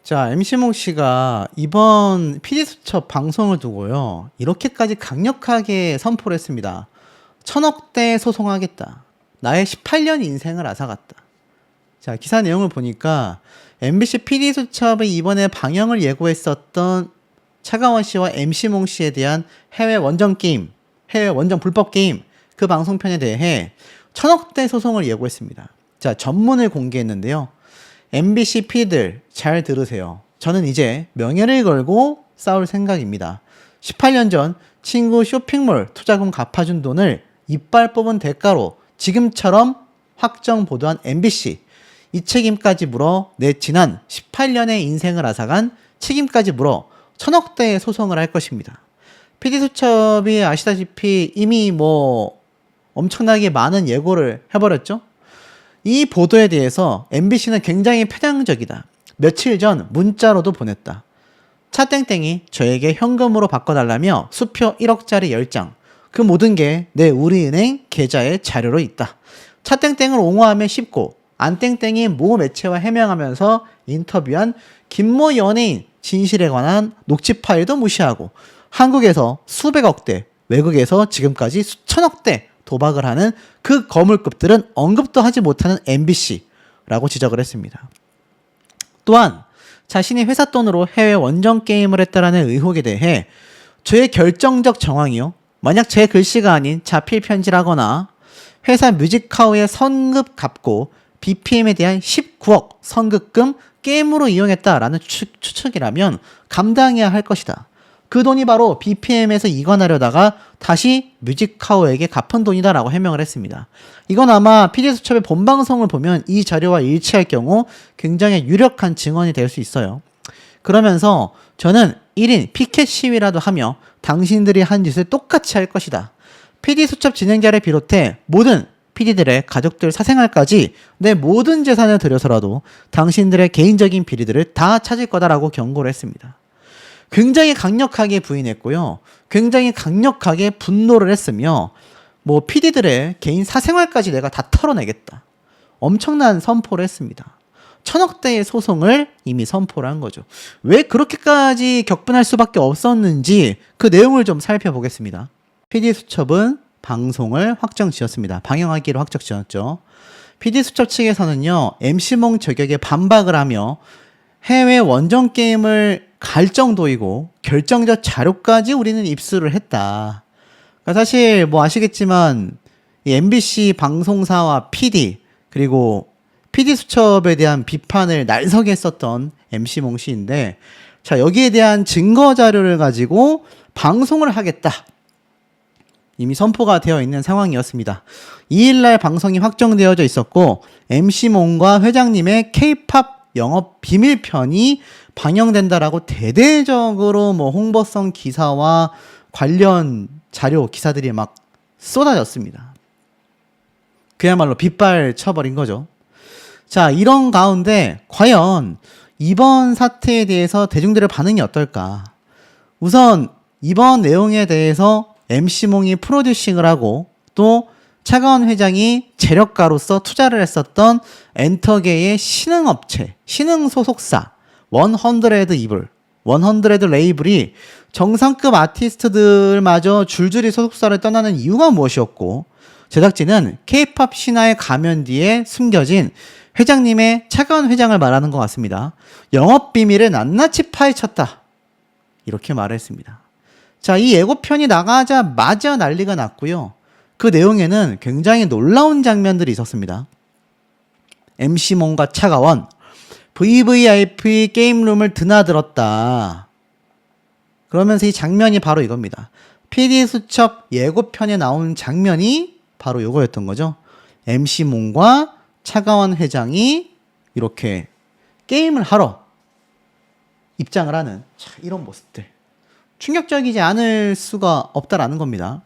자, MC몽 씨가 이번 PD수첩 방송을 두고요, 이렇게까지 강력하게 선포를 했습니다. 1000억대 소송하겠다. 나의 18년 인생을 앗아갔다. 자, 기사 내용을 보니까 MBC PD수첩이 이번에 방영을 예고했었던 차가원 씨와 MC몽 씨에 대한 해외 원정 게임, 해외 원정 불법 게임 그 방송편에 대해 1000억대 소송을 예고했습니다. 자, 전문을 공개했는데요. MBC PD들 잘 들으세요. 저는 이제 명예를 걸고 싸울 생각입니다. 18년 전 친구 쇼핑몰 투자금 갚아준 돈을 이빨 뽑은 대가로 지금처럼 확정 보도한 MBC, 이 책임까지 물어 내 지난 18년의 인생을 앗아간 책임까지 물어 1000억대의 소송을 할 것입니다. PD수첩이 아시다시피 이미 엄청나게 많은 예고를 해버렸죠. 이 보도에 대해서 MBC는 굉장히 편향적이다. 며칠 전 문자로도 보냈다. 차땡땡이 저에게 현금으로 바꿔달라며 수표 1억짜리 10장. 그 모든 게 내 우리은행 계좌의 자료로 있다. 차땡땡을 옹호하면 쉽고 안땡땡이 모 매체와 해명하면서 인터뷰한 김모 연예인 진실에 관한 녹취 파일도 무시하고 한국에서 수백억대, 외국에서 지금까지 수천억대 도박을 하는 그 거물급들은 언급도 하지 못하는 MBC라고 지적을 했습니다. 또한 자신이 회사 돈으로 해외 원정 게임을 했다라는 의혹에 대해 저의 결정적 정황이요, 만약 제 글씨가 아닌 자필 편지라거나 회사 뮤직하우에 선급 갚고 BPM에 대한 19억 선급금 게임으로 이용했다라는 추측이라면 감당해야 할 것이다. 그 돈이 바로 BPM에서 이관하려다가 다시 뮤직하우에게 갚은 돈이다라고 해명을 했습니다. 이건 아마 PD수첩의 본방송을 보면 이 자료와 일치할 경우 굉장히 유력한 증언이 될 수 있어요. 그러면서 저는 1인 피켓 시위라도 하며 당신들이 한 짓을 똑같이 할 것이다. PD수첩 진행자를 비롯해 모든 PD들의 가족들 사생활까지 내 모든 재산을 들여서라도 당신들의 개인적인 비리들을 다 찾을 거다라고 경고를 했습니다. 굉장히 강력하게 부인했고요. 굉장히 강력하게 분노를 했으며 PD들의 개인 사생활까지 내가 다 털어내겠다. 엄청난 선포를 했습니다. 1000억대의 소송을 이미 선포를 한 거죠. 왜 그렇게까지 격분할 수밖에 없었는지 그 내용을 좀 살펴보겠습니다. PD수첩은 방송을 확정 지었습니다. 방영하기로 확정 지었죠. PD수첩 측에서는요, MC몽 저격에 반박을 하며 해외 원정 게임을 갈 정도이고 결정적 자료까지 우리는 입수를 했다. 그러니까 사실 아시겠지만 이 MBC 방송사와 PD 그리고 PD수첩에 대한 비판을 날서게 했었던 MC몽 씨인데, 자, 여기에 대한 증거 자료를 가지고 방송을 하겠다. 이미 선포가 되어 있는 상황이었습니다. 2일날 방송이 확정되어져 있었고 MC몽과 회장님의 K-팝 영업 비밀편이 방영된다라고 대대적으로 홍보성 기사와 관련 자료 기사들이 막 쏟아졌습니다. 그야말로 빗발 쳐버린 거죠. 자, 이런 가운데 과연 이번 사태에 대해서 대중들의 반응이 어떨까? 우선 이번 내용에 대해서 MC몽이 프로듀싱을 하고 또 차가원 회장이 재력가로서 투자를 했었던 엔터계의 신흥업체, 신흥 소속사 100 레이블이 정상급 아티스트들마저 줄줄이 소속사를 떠나는 이유가 무엇이었고, 제작진은 K-팝 신화의 가면 뒤에 숨겨진 회장님의 차가운 회장을 말하는 것 같습니다. 영업 비밀을 낱낱이 파헤쳤다. 이렇게 말했습니다. 자, 이 예고편이 나가자마자 난리가 났고요. 그 내용에는 굉장히 놀라운 장면들이 있었습니다. MC몽과 차가원, VVIP 게임룸을 드나들었다. 그러면서 이 장면이 바로 이겁니다. PD수첩 예고편에 나온 장면이 바로 이거였던 거죠. MC몽과 차가원 회장이 이렇게 게임을 하러 입장을 하는 이런 모습들. 충격적이지 않을 수가 없다라는 겁니다.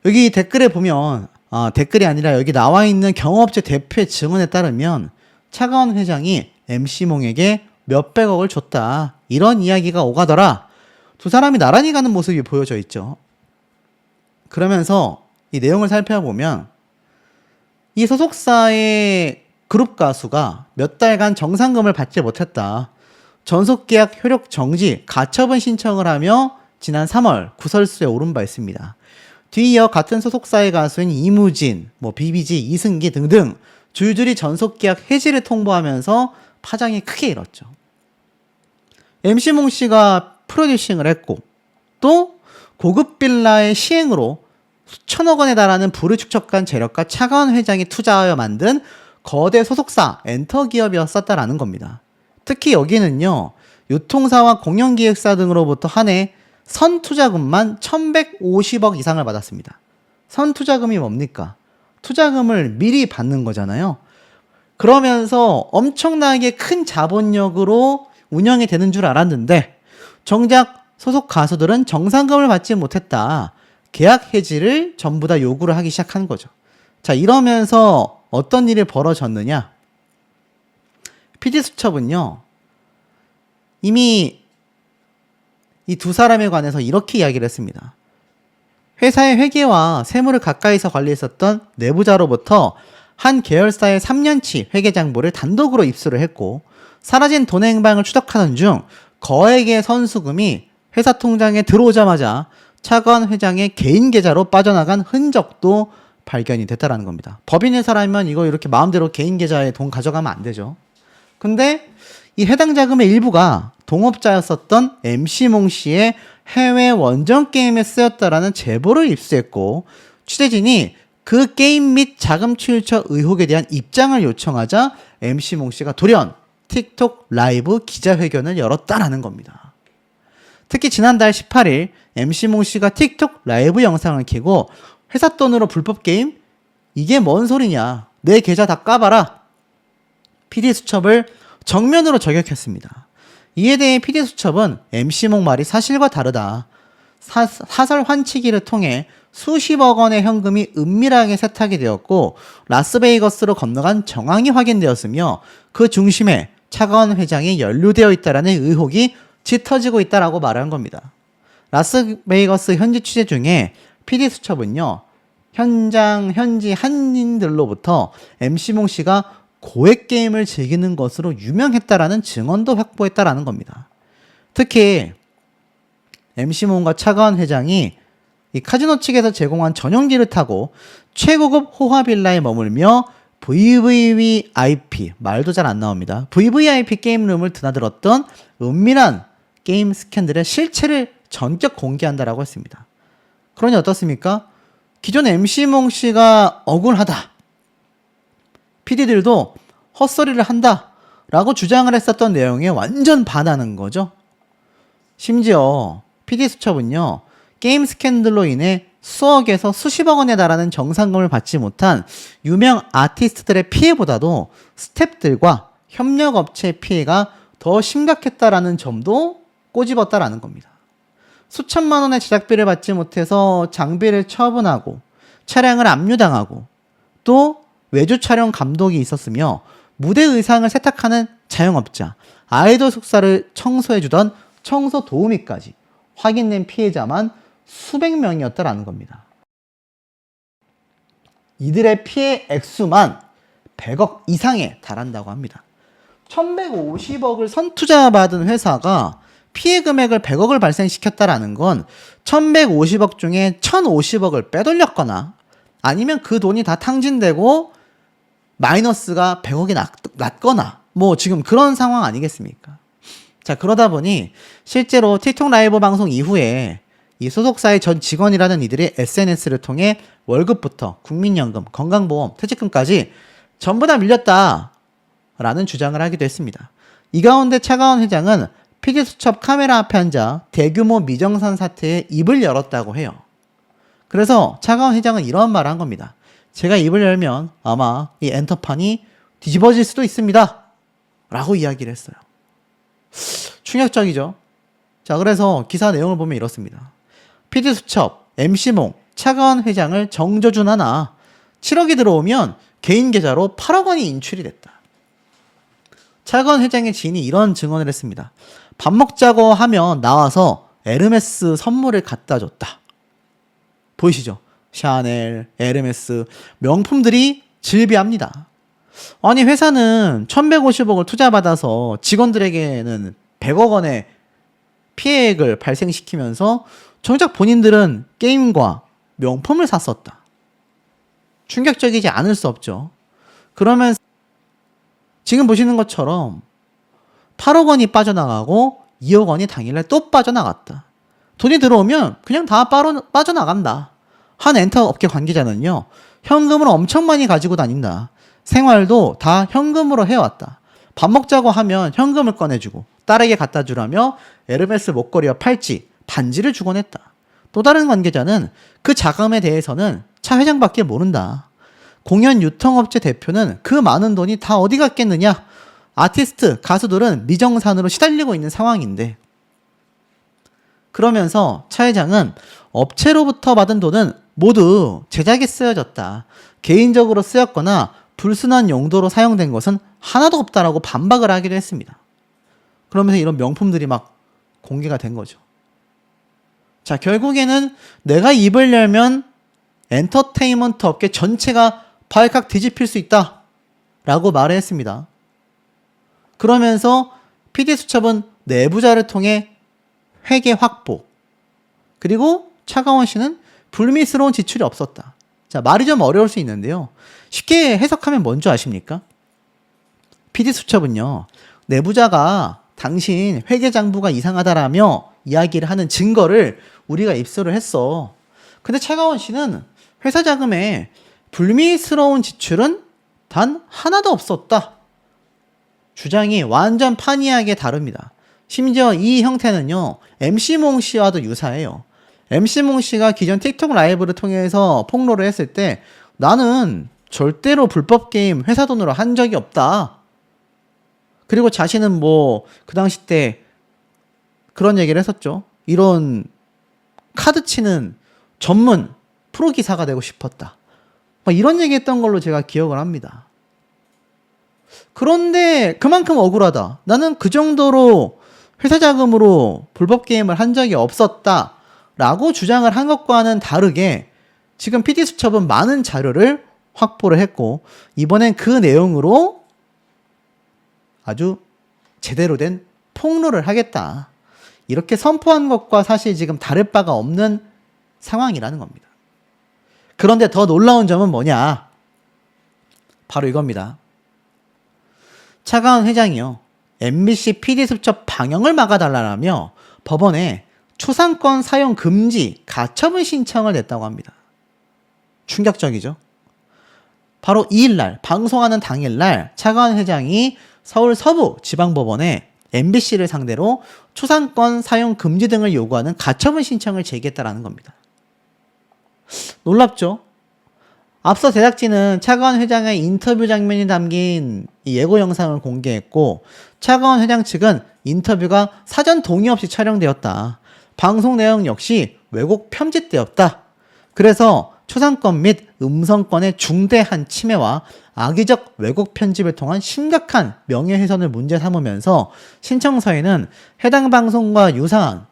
여기 댓글에 보면, 댓글이 아니라 여기 나와 있는 경업체 대표의 증언에 따르면 차가원 회장이 MC몽에게 몇백억을 줬다. 이런 이야기가 오가더라. 두 사람이 나란히 가는 모습이 보여져 있죠. 그러면서 이 내용을 살펴보면 이 소속사의 그룹 가수가 몇 달간 정상금을 받지 못했다. 전속계약 효력 정지, 가처분 신청을 하며 지난 3월 구설수에 오른 바 있습니다. 뒤이어 같은 소속사의 가수인 이무진, BBG, 이승기 등등 줄줄이 전속계약 해지를 통보하면서 파장이 크게 일었죠. MC몽 씨가 프로듀싱을 했고 또 고급 빌라의 시행으로 수천억 원에 달하는 부를 축적한 재력가 차가원 회장이 투자하여 만든 거대 소속사 엔터기업이었었다라는 겁니다. 특히 여기는요, 유통사와 공연기획사 등으로부터 한 해 선투자금만 1150억 이상을 받았습니다. 선투자금이 뭡니까? 투자금을 미리 받는 거잖아요. 그러면서 엄청나게 큰 자본력으로 운영이 되는 줄 알았는데 정작 소속 가수들은 정상금을 받지 못했다. 계약 해지를 전부 다 요구를 하기 시작한 거죠. 자, 이러면서 어떤 일이 벌어졌느냐? PD수첩은요, 이미 이 두 사람에 관해서 이렇게 이야기를 했습니다. 회사의 회계와 세무를 가까이서 관리했었던 내부자로부터 한 계열사의 3년치 회계장부를 단독으로 입수를 했고 사라진 돈 행방을 추적하는 중 거액의 선수금이 회사 통장에 들어오자마자 차관 회장의 개인 계좌로 빠져나간 흔적도 발견이 됐다라는 겁니다. 법인회사라면 이거 이렇게 마음대로 개인 계좌에 돈 가져가면 안 되죠. 근데 이 해당 자금의 일부가 동업자였었던 MC몽 씨의 해외 원정 게임에 쓰였다라는 제보를 입수했고 취재진이 그 게임 및 자금 출처 의혹에 대한 입장을 요청하자 MC몽 씨가 돌연 틱톡 라이브 기자회견을 열었다라는 겁니다. 특히 지난달 18일 MC몽 씨가 틱톡 라이브 영상을 켜고 회사 돈으로 불법 게임? 이게 뭔 소리냐? 내 계좌 다 까봐라. PD수첩을 정면으로 저격했습니다. 이에 대해 PD수첩은 MC몽 말이 사실과 다르다. 사설 환치기를 통해 수십억 원의 현금이 은밀하게 세탁이 되었고 라스베이거스로 건너간 정황이 확인되었으며 그 중심에 차가원 회장이 연루되어 있다라는 의혹이 짙어지고 있다라고 말한 겁니다. 라스베이거스 현지 취재 중에 PD수첩은요, 현지 한인들로부터 MC몽 씨가 고액 게임을 즐기는 것으로 유명했다라는 증언도 확보했다라는 겁니다. 특히 MC몽과 차가원 회장이 이 카지노 측에서 제공한 전용기를 타고 최고급 호화 빌라에 머물며 VVIP, 말도 잘 안 나옵니다. VVIP 게임룸을 드나들었던 은밀한 게임 스캔들의 실체를 전격 공개한다라고 했습니다. 그러니 어떻습니까? 기존 MC몽 씨가 억울하다. PD들도 헛소리를 한다. 라고 주장을 했었던 내용에 완전 반하는 거죠. 심지어 PD수첩은요, 게임 스캔들로 인해 수억에서 수십억 원에 달하는 정상금을 받지 못한 유명 아티스트들의 피해보다도 스태프들과 협력업체의 피해가 더 심각했다라는 점도 꼬집었다라는 겁니다. 수천만 원의 제작비를 받지 못해서 장비를 처분하고 차량을 압류당하고 또 외주 촬영 감독이 있었으며 무대 의상을 세탁하는 자영업자, 아이돌 숙사를 청소해주던 청소 도우미까지 확인된 피해자만 수백 명이었다라는 겁니다. 이들의 피해 액수만 100억 이상에 달한다고 합니다. 1150억을 선투자받은 회사가 피해 금액을 100억을 발생시켰다라는 건 1150억 중에 1050억을 빼돌렸거나 아니면 그 돈이 다 탕진되고 마이너스가 100억이 났거나 지금 그런 상황 아니겠습니까? 자, 그러다 보니 실제로 틱톡 라이브 방송 이후에 이 소속사의 전 직원이라는 이들이 SNS를 통해 월급부터 국민연금, 건강보험, 퇴직금까지 전부 다 밀렸다라는 주장을 하기도 했습니다. 이 가운데 차가원 회장은 PD수첩 카메라 앞에 앉아 대규모 미정산 사태에 입을 열었다고 해요. 그래서 차가원 회장은 이런 말을 한 겁니다. 제가 입을 열면 아마 이 엔터판이 뒤집어질 수도 있습니다. 라고 이야기를 했어요. 충격적이죠? 자, 그래서 기사 내용을 보면 이렇습니다. PD수첩, MC몽, 차가원 회장을 정조준하나 7억이 들어오면 개인 계좌로 8억 원이 인출이 됐다. 차가원 회장의 지인이 이런 증언을 했습니다. 밥 먹자고 하면 나와서 에르메스 선물을 갖다 줬다. 보이시죠? 샤넬, 에르메스, 명품들이 질비합니다. 아니, 회사는 1150억을 투자받아서 직원들에게는 100억 원의 피해액을 발생시키면서 정작 본인들은 게임과 명품을 샀었다. 충격적이지 않을 수 없죠. 그러면 지금 보시는 것처럼 8억 원이 빠져나가고 2억 원이 당일날 또 빠져나갔다. 돈이 들어오면 그냥 다 빠져나간다. 한 엔터업계 관계자는요. 현금을 엄청 많이 가지고 다닌다. 생활도 다 현금으로 해왔다. 밥 먹자고 하면 현금을 꺼내주고 딸에게 갖다 주라며 에르메스 목걸이와 팔찌, 반지를 주곤 했다. 또 다른 관계자는 그 자금에 대해서는 차 회장밖에 모른다. 공연 유통업체 대표는 그 많은 돈이 다 어디 갔겠느냐? 아티스트, 가수들은 미정산으로 시달리고 있는 상황인데. 그러면서 차 회장은 업체로부터 받은 돈은 모두 제작에 쓰여졌다. 개인적으로 쓰였거나 불순한 용도로 사용된 것은 하나도 없다라고 반박을 하기도 했습니다. 그러면서 이런 명품들이 막 공개가 된 거죠. 자, 결국에는 내가 입을 열면 엔터테인먼트 업계 전체가 발칵 뒤집힐 수 있다 라고 말을 했습니다. 그러면서 PD수첩은 내부자를 통해 회계 확보, 그리고 차가원 씨는 불미스러운 지출이 없었다. 자, 말이 좀 어려울 수 있는데요. 쉽게 해석하면 뭔지 아십니까? PD수첩은요, 내부자가 당신 회계장부가 이상하다라며 이야기를 하는 증거를 우리가 입수를 했어. 근데 차가원 씨는 회사 자금에 불미스러운 지출은 단 하나도 없었다. 주장이 완전 판이하게 다릅니다. 심지어 이 형태는요, MC몽 씨와도 유사해요. MC몽 씨가 기존 틱톡 라이브를 통해서 폭로를 했을 때 나는 절대로 불법 게임 회사 돈으로 한 적이 없다. 그리고 자신은 뭐 그 당시 때 그런 얘기를 했었죠. 이런 카드 치는 전문 프로 기사가 되고 싶었다. 막 이런 얘기 했던 걸로 제가 기억을 합니다. 그런데 그만큼 억울하다. 나는 그 정도로 회사 자금으로 불법 게임을 한 적이 없었다 라고 주장을 한 것과는 다르게 지금 PD수첩은 많은 자료를 확보를 했고 이번엔 그 내용으로 아주 제대로 된 폭로를 하겠다. 이렇게 선포한 것과 사실 지금 다를 바가 없는 상황이라는 겁니다. 그런데 더 놀라운 점은 뭐냐? 바로 이겁니다. 차가운 회장이요. MBC PD수첩 방영을 막아달라며 법원에 초상권 사용 금지 가처분 신청을 냈다고 합니다. 충격적이죠? 바로 2일날 방송하는 당일날 차가운 회장이 서울 서부 지방법원에 MBC를 상대로 초상권 사용 금지 등을 요구하는 가처분 신청을 제기했다라는 겁니다. 놀랍죠? 앞서 제작진은 차가운 회장의 인터뷰 장면이 담긴 예고 영상을 공개했고 차가운 회장 측은 인터뷰가 사전 동의 없이 촬영되었다. 방송 내용 역시 왜곡 편집되었다. 그래서 초상권 및 음성권의 중대한 침해와 악의적 왜곡 편집을 통한 심각한 명예훼손을 문제 삼으면서 신청서에는 해당 방송과 유사한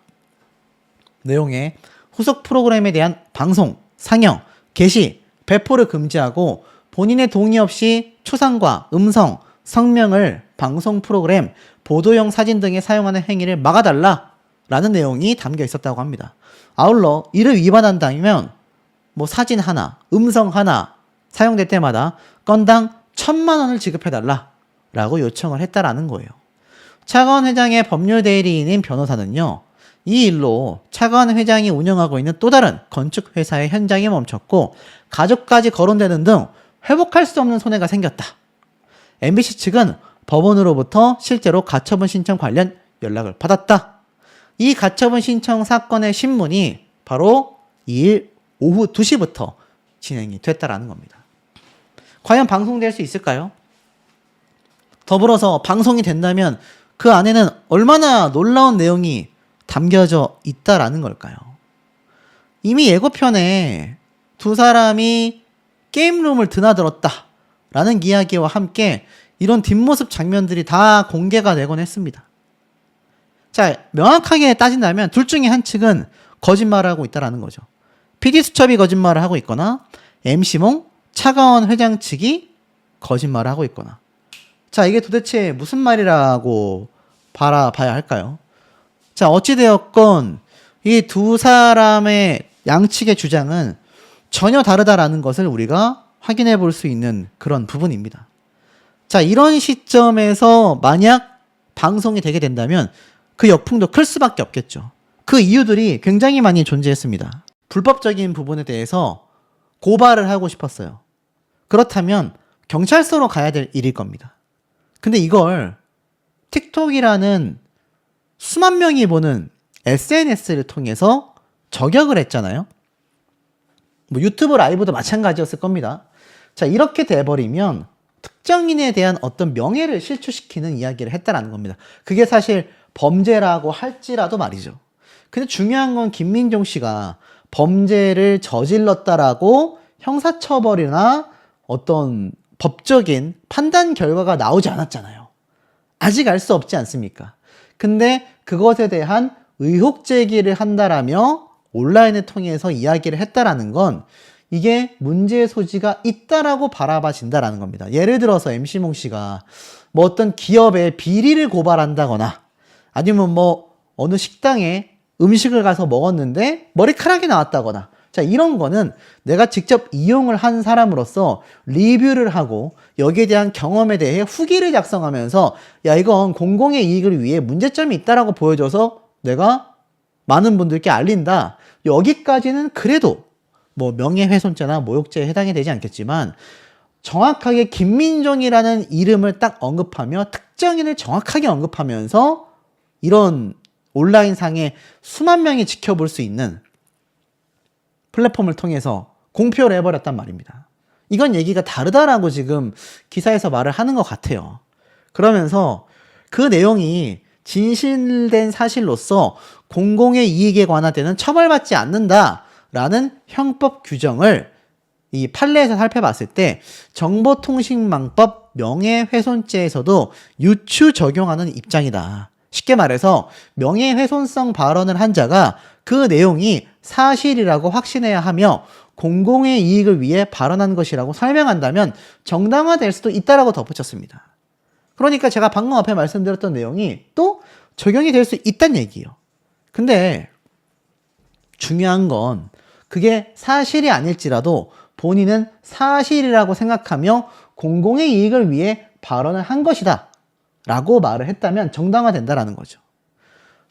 내용의 후속 프로그램에 대한 방송, 상영, 게시, 배포를 금지하고 본인의 동의 없이 초상과 음성, 성명을 방송 프로그램, 보도용 사진 등에 사용하는 행위를 막아달라라는 내용이 담겨 있었다고 합니다. 아울러 이를 위반한다면 사진 하나, 음성 하나 사용될 때마다 건당 1,000만 원을 지급해달라라고 요청을 했다라는 거예요. 차가원 회장의 법률 대리인인 변호사는요. 이 일로 차가원 회장이 운영하고 있는 또 다른 건축 회사의 현장이 멈췄고 가족까지 거론되는 등 회복할 수 없는 손해가 생겼다. MBC 측은 법원으로부터 실제로 가처분 신청 관련 연락을 받았다. 이 가처분 신청 사건의 신문이 바로 2일 오후 2시부터 진행이 됐다라는 겁니다. 과연 방송될 수 있을까요? 더불어서 방송이 된다면 그 안에는 얼마나 놀라운 내용이 담겨져 있다라는 걸까요? 이미 예고편에 두 사람이 게임룸을 드나들었다라는 이야기와 함께 이런 뒷모습 장면들이 다 공개가 되곤 했습니다. 자, 명확하게 따진다면 둘 중에 한 측은 거짓말을 하고 있다라는 거죠. PD수첩이 거짓말을 하고 있거나 MC몽 차가원 회장 측이 거짓말을 하고 있거나. 자, 이게 도대체 무슨 말이라고 바라봐야 할까요? 자, 어찌되었건 이 두 사람의 양측의 주장은 전혀 다르다라는 것을 우리가 확인해 볼 수 있는 그런 부분입니다. 자, 이런 시점에서 만약 방송이 되게 된다면 그 역풍도 클 수밖에 없겠죠. 그 이유들이 굉장히 많이 존재했습니다. 불법적인 부분에 대해서 고발을 하고 싶었어요. 그렇다면 경찰서로 가야 될 일일 겁니다. 근데 이걸 틱톡이라는 수만 명이 보는 SNS를 통해서 저격을 했잖아요. 뭐 유튜브 라이브도 마찬가지였을 겁니다. 자, 이렇게 돼버리면 특정인에 대한 어떤 명예를 실추시키는 이야기를 했다라는 겁니다. 그게 사실 범죄라고 할지라도 말이죠. 근데 중요한 건 김민종 씨가 범죄를 저질렀다라고 형사처벌이나 어떤 법적인 판단 결과가 나오지 않았잖아요. 아직 알 수 없지 않습니까? 근데 그것에 대한 의혹 제기를 한다라며 온라인을 통해서 이야기를 했다라는 건 이게 문제의 소지가 있다라고 바라봐진다라는 겁니다. 예를 들어서 MC몽 씨가 뭐 어떤 기업의 비리를 고발한다거나 아니면 뭐 어느 식당에 음식을 가서 먹었는데 머리카락이 나왔다거나, 자, 이런 거는 내가 직접 이용을 한 사람으로서 리뷰를 하고 여기에 대한 경험에 대해 후기를 작성하면서 야, 이건 공공의 이익을 위해 문제점이 있다라고 보여줘서 내가 많은 분들께 알린다. 여기까지는 그래도 뭐 명예훼손죄나 모욕죄에 해당이 되지 않겠지만 정확하게 김민종이라는 이름을 딱 언급하며 특정인을 정확하게 언급하면서 이런 온라인상에 수만 명이 지켜볼 수 있는 플랫폼을 통해서 공표를 해버렸단 말입니다. 이건 얘기가 다르다라고 지금 기사에서 말을 하는 것 같아요. 그러면서 그 내용이 진실된 사실로서 공공의 이익에 관한되는 처벌받지 않는다라는 형법 규정을 이 판례에서 살펴봤을 때 정보통신망법 명예훼손죄에서도 유추 적용하는 입장이다. 쉽게 말해서 명예훼손성 발언을 한 자가 그 내용이 사실이라고 확신해야 하며 공공의 이익을 위해 발언한 것이라고 설명한다면 정당화될 수도 있다라고 덧붙였습니다. 그러니까 제가 방금 앞에 말씀드렸던 내용이 또 적용이 될 수 있다는 얘기예요. 근데 중요한 건 그게 사실이 아닐지라도 본인은 사실이라고 생각하며 공공의 이익을 위해 발언을 한 것이다 라고 말을 했다면 정당화된다라는 거죠.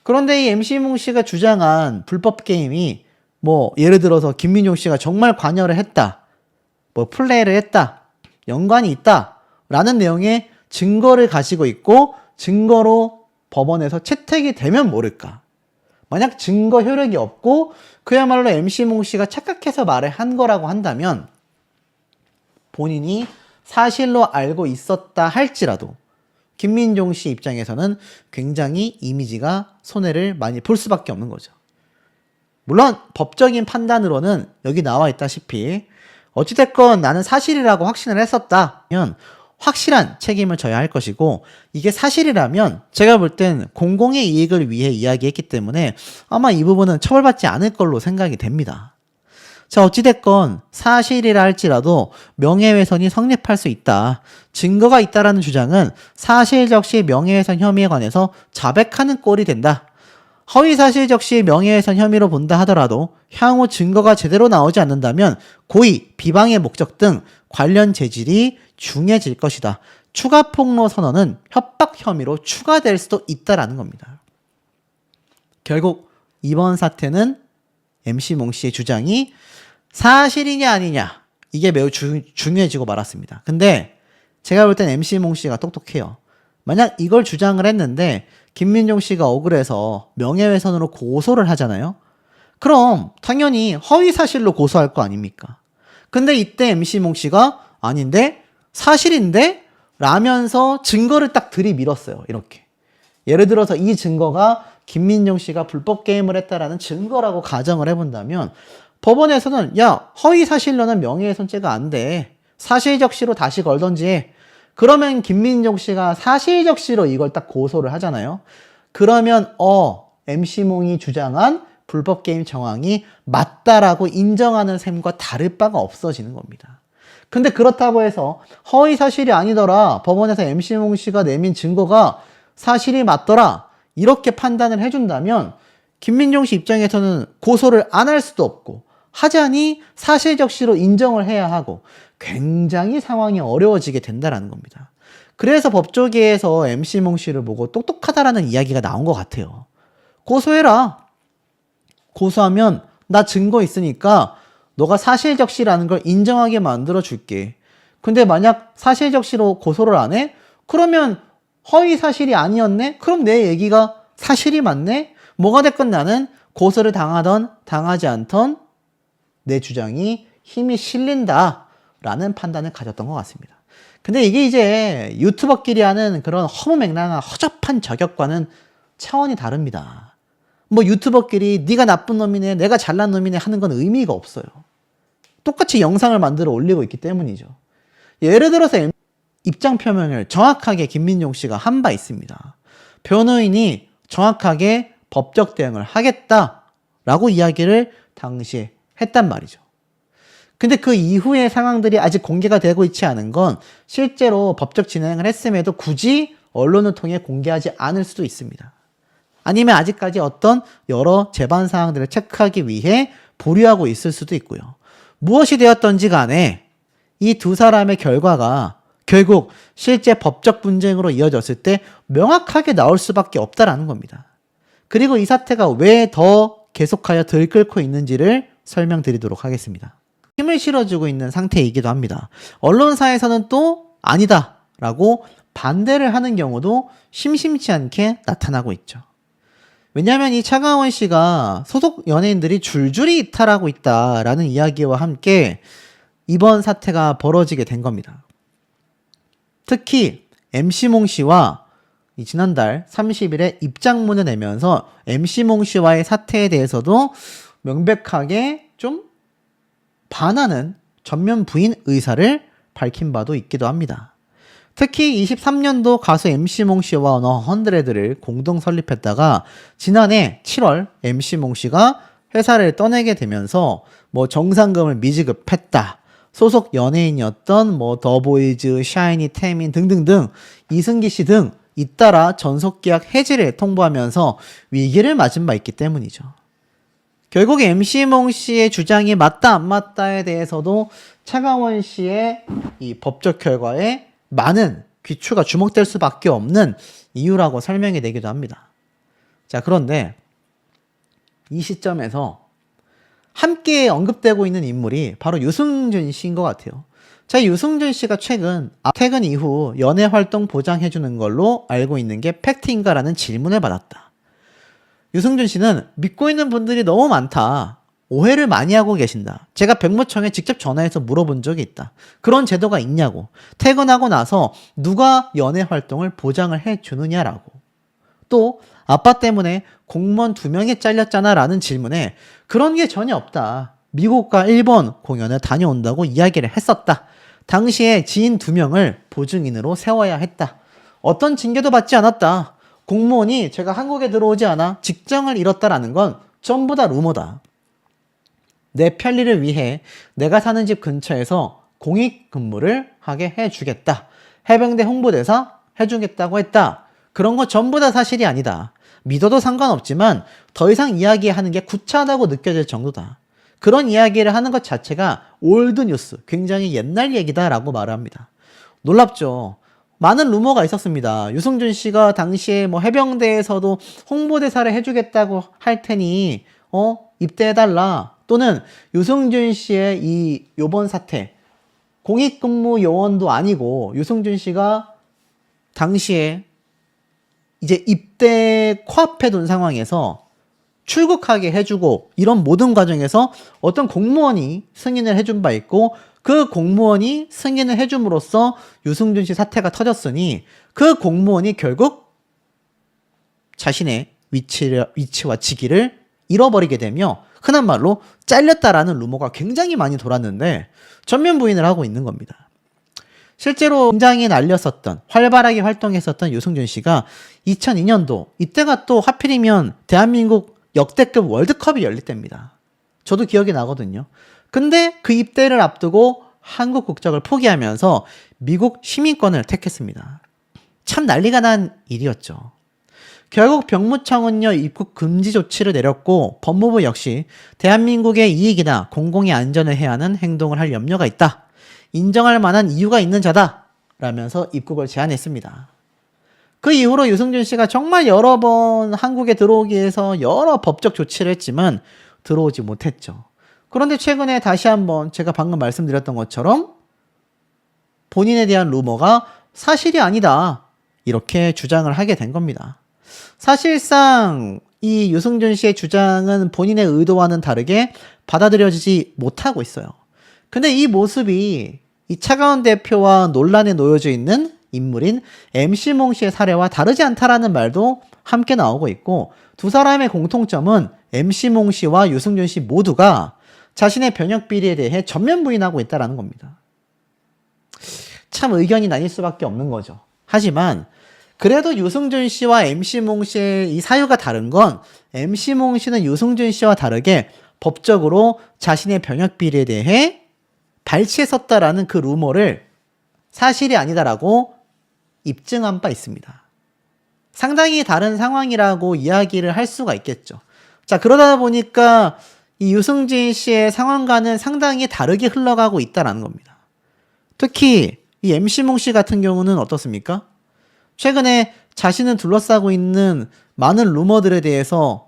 그런데 이 MC몽 씨가 주장한 불법 게임이 뭐 예를 들어서 김민종 씨가 정말 관여를 했다, 뭐 플레이를 했다, 연관이 있다 라는 내용의 증거를 가지고 있고 증거로 법원에서 채택이 되면 모를까. 만약 증거 효력이 없고 그야말로 MC몽 씨가 착각해서 말을 한 거라고 한다면 본인이 사실로 알고 있었다 할지라도 김민종 씨 입장에서는 굉장히 이미지가 손해를 많이 볼 수밖에 없는 거죠. 물론 법적인 판단으로는 여기 나와 있다시피 어찌됐건 나는 사실이라고 확신을 했었다면 확실한 책임을 져야 할 것이고, 이게 사실이라면 제가 볼 땐 공공의 이익을 위해 이야기했기 때문에 아마 이 부분은 처벌받지 않을 걸로 생각이 됩니다. 자, 어찌됐건 사실이라 할지라도 명예훼손이 성립할 수 있다. 증거가 있다라는 주장은 사실적시 명예훼손 혐의에 관해서 자백하는 꼴이 된다. 허위사실적시 명예훼손 혐의로 본다 하더라도 향후 증거가 제대로 나오지 않는다면 고의, 비방의 목적 등 관련 재질이 중해질 것이다. 추가 폭로 선언은 협박 혐의로 추가될 수도 있다라는 겁니다. 결국 이번 사태는 MC몽 씨의 주장이 사실이냐 아니냐 이게 매우 중요해지고 말았습니다. 근데 제가 볼 땐 MC몽 씨가 똑똑해요. 만약 이걸 주장을 했는데 김민종 씨가 억울해서 명예훼손으로 고소를 하잖아요. 그럼 당연히 허위사실로 고소할 거 아닙니까? 근데 이때 MC몽 씨가 아닌데 사실인데 라면서 증거를 딱 들이밀었어요. 이렇게. 예를 들어서 이 증거가 김민종 씨가 불법 게임을 했다라는 증거라고 가정을 해본다면 법원에서는 야, 허위사실로는 명예훼손죄가 안 돼. 사실적시로 다시 걸던지. 그러면 김민종 씨가 사실적시로 이걸 딱 고소를 하잖아요. 그러면 MC몽이 주장한 불법 게임 정황이 맞다라고 인정하는 셈과 다를 바가 없어지는 겁니다. 근데 그렇다고 해서 허위사실이 아니더라, 법원에서 MC몽 씨가 내민 증거가 사실이 맞더라 이렇게 판단을 해준다면 김민종 씨 입장에서는 고소를 안 할 수도 없고 하자니 사실적시로 인정을 해야 하고 굉장히 상황이 어려워지게 된다는 겁니다. 그래서 법조계에서 MC몽 씨를 보고 똑똑하다라는 이야기가 나온 것 같아요. 고소해라. 고소하면 나 증거 있으니까 너가 사실적시라는 걸 인정하게 만들어 줄게. 근데 만약 사실적시로 고소를 안 해? 그러면 허위 사실이 아니었네? 그럼 내 얘기가 사실이 맞네? 뭐가 됐건 나는 고소를 당하던 당하지 않던 내 주장이 힘이 실린다 라는 판단을 가졌던 것 같습니다. 근데 이게 이제 유튜버끼리 하는 그런 허무맹랑한 허접한 저격과는 차원이 다릅니다. 뭐 유튜버끼리 네가 나쁜 놈이네 내가 잘난 놈이네 하는 건 의미가 없어요. 똑같이 영상을 만들어 올리고 있기 때문이죠. 예를 들어서 입장 표명을 정확하게 김민종 씨가 한 바 있습니다. 변호인이 정확하게 법적 대응을 하겠다라고 이야기를 당시에 했단 말이죠. 근데 그 이후의 상황들이 아직 공개가 되고 있지 않은 건 실제로 법적 진행을 했음에도 굳이 언론을 통해 공개하지 않을 수도 있습니다. 아니면 아직까지 어떤 여러 재반 사항들을 체크하기 위해 보류하고 있을 수도 있고요. 무엇이 되었던지 간에 이 두 사람의 결과가 결국 실제 법적 분쟁으로 이어졌을 때 명확하게 나올 수밖에 없다라는 겁니다. 그리고 이 사태가 왜 더 계속하여 들끓고 있는지를 설명드리도록 하겠습니다. 힘을 실어주고 있는 상태이기도 합니다. 언론사에서는 또 아니다 라고 반대를 하는 경우도 심심치 않게 나타나고 있죠. 왜냐하면 이 차가원 씨가 소속 연예인들이 줄줄이 이탈하고 있다라는 이야기와 함께 이번 사태가 벌어지게 된 겁니다. 특히 MC몽 씨와 지난달 30일에 입장문을 내면서 MC몽 씨와의 사태에 대해서도 명백하게 좀 반하는 전면 부인 의사를 밝힌 바도 있기도 합니다. 특히 23년도 가수 MC몽 씨와 너헌드레드를 공동 설립했다가 지난해 7월 MC몽 씨가 회사를 떠나게 되면서 뭐 정상금을 미지급했다. 소속 연예인이었던 뭐 더보이즈, 샤이니, 태민 등등등 이승기 씨 등 잇따라 전속계약 해지를 통보하면서 위기를 맞은 바 있기 때문이죠. 결국 MC몽 씨의 주장이 맞다 안 맞다에 대해서도 차가원 씨의 이 법적 결과에 많은 귀추가 주목될 수밖에 없는 이유라고 설명이 되기도 합니다. 자, 그런데 이 시점에서 함께 언급되고 있는 인물이 바로 유승준 씨인 것 같아요. 자, 유승준 씨가 최근 퇴근 이후 연애 활동 보장해주는 걸로 알고 있는 게 팩트인가라는 질문을 받았다. 유승준 씨는 믿고 있는 분들이 너무 많다. 오해를 많이 하고 계신다. 제가 백무청에 직접 전화해서 물어본 적이 있다. 그런 제도가 있냐고. 퇴근하고 나서 누가 연애 활동을 보장을 해주느냐라고. 또 아빠 때문에 공무원 2명이 잘렸잖아 라는 질문에 그런 게 전혀 없다. 미국과 일본 공연을 다녀온다고 이야기를 했었다. 당시에 지인 2명을 보증인으로 세워야 했다. 어떤 징계도 받지 않았다. 공무원이 제가 한국에 들어오지 않아 직장을 잃었다라는 건 전부 다 루머다. 내 편리를 위해 내가 사는 집 근처에서 공익 근무를 하게 해주겠다. 해병대 홍보대사 해주겠다고 했다. 그런 거 전부 다 사실이 아니다. 믿어도 상관없지만 더 이상 이야기하는 게 구차하다고 느껴질 정도다. 그런 이야기를 하는 것 자체가 올드 뉴스, 굉장히 옛날 얘기다라고 말을 합니다. 놀랍죠? 많은 루머가 있었습니다. 유승준 씨가 당시에 뭐 해병대에서도 홍보대사를 해주겠다고 할 테니 입대해달라. 또는 유승준 씨의 요번 사태, 공익근무 요원도 아니고 유승준 씨가 당시에 이제 입대 코앞에 둔 상황에서 출국하게 해주고 이런 모든 과정에서 어떤 공무원이 승인을 해준 바 있고 그 공무원이 승인을 해줌으로써 유승준 씨 사태가 터졌으니 그 공무원이 결국 자신의 위치와 직위를 잃어버리게 되며 흔한 말로 잘렸다라는 루머가 굉장히 많이 돌았는데 전면 부인을 하고 있는 겁니다. 실제로 굉장히 날렸었던 활발하게 활동했었던 유승준 씨가 2002년도 이때가 또 하필이면 대한민국 역대급 월드컵이 열릴 때입니다. 저도 기억이 나거든요. 근데 그 입대를 앞두고 한국 국적을 포기하면서 미국 시민권을 택했습니다. 참 난리가 난 일이었죠. 결국 병무청은요, 입국 금지 조치를 내렸고 법무부 역시 대한민국의 이익이나 공공의 안전을 해야 하는 행동을 할 염려가 있다. 인정할 만한 이유가 있는 자다. 라면서 입국을 제한했습니다. 그 이후로 유승준 씨가 정말 여러 번 한국에 들어오기 위해서 여러 법적 조치를 했지만 들어오지 못했죠. 그런데 최근에 다시 한번 제가 방금 말씀드렸던 것처럼 본인에 대한 루머가 사실이 아니다. 이렇게 주장을 하게 된 겁니다. 사실상 이 유승준 씨의 주장은 본인의 의도와는 다르게 받아들여지지 못하고 있어요. 근데 이 모습이 이 차가운 대표와 논란에 놓여져 있는 인물인 MC몽 씨의 사례와 다르지 않다라는 말도 함께 나오고 있고, 두 사람의 공통점은 MC몽 씨와 유승준 씨 모두가 자신의 병역 비리에 대해 전면 부인하고 있다는 겁니다. 참 의견이 나뉠 수밖에 없는 거죠. 하지만 그래도 유승준 씨와 MC몽 씨의 이 사유가 다른 건, MC몽 씨는 유승준 씨와 다르게 법적으로 자신의 병역 비리에 대해 발치했었다라는 그 루머를 사실이 아니다라고 입증한 바 있습니다. 상당히 다른 상황이라고 이야기를 할 수가 있겠죠. 자, 그러다 보니까 이 유승준 씨의 상황과는 상당히 다르게 흘러가고 있다는 겁니다. 특히 이 MC몽 씨 같은 경우는 어떻습니까? 최근에 자신을 둘러싸고 있는 많은 루머들에 대해서